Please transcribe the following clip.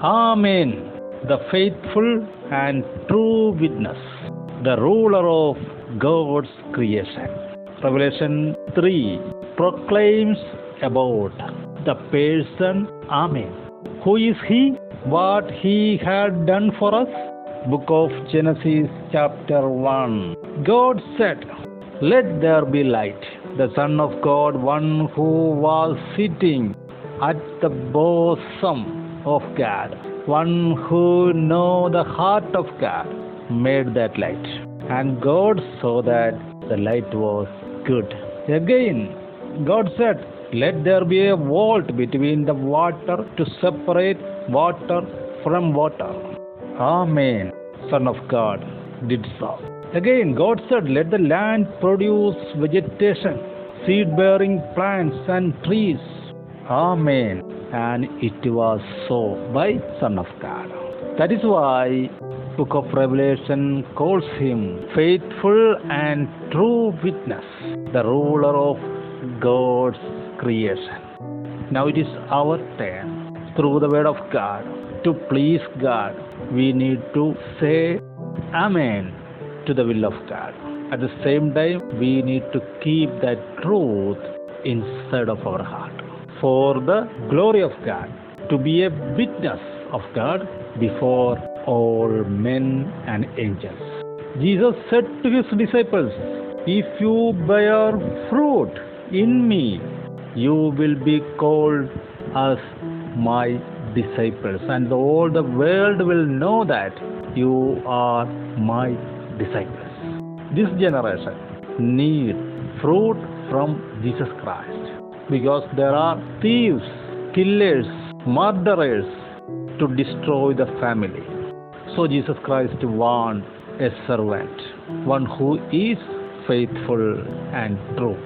Amen. The faithful and true witness, the ruler of God's creation. Revelation 3 proclaims about the person Amen. Who is he? What he had done for us? Book of Genesis chapter 1. God said, "Let there be light." The Son of God, one who was sitting at the bosom of God, one who knew the heart of God, made that light. And God saw that the light was good. Again, God said, "Let there be a vault between the water to separate water from water." Amen. Son of God did so. Again, God said, "Let the land produce vegetation, seed-bearing plants and trees." Amen. And it was so by Son of God. That is why Book of Revelation calls him faithful and true witness, the ruler of God's creation. Now it is our turn, through the word of God, to please God. We need to say Amen to the will of God. At the same time, we need to keep that truth inside of our heart for the glory of God, to be a witness of God before all men and angels. Jesus said to his disciples, "If you bear fruit in me, you will be called as my disciples, and all the world will know that you are my disciples." This generation needs fruit from Jesus Christ, because there are thieves, killers, murderers to destroy the family. So Jesus Christ wants a servant, one who is faithful and true.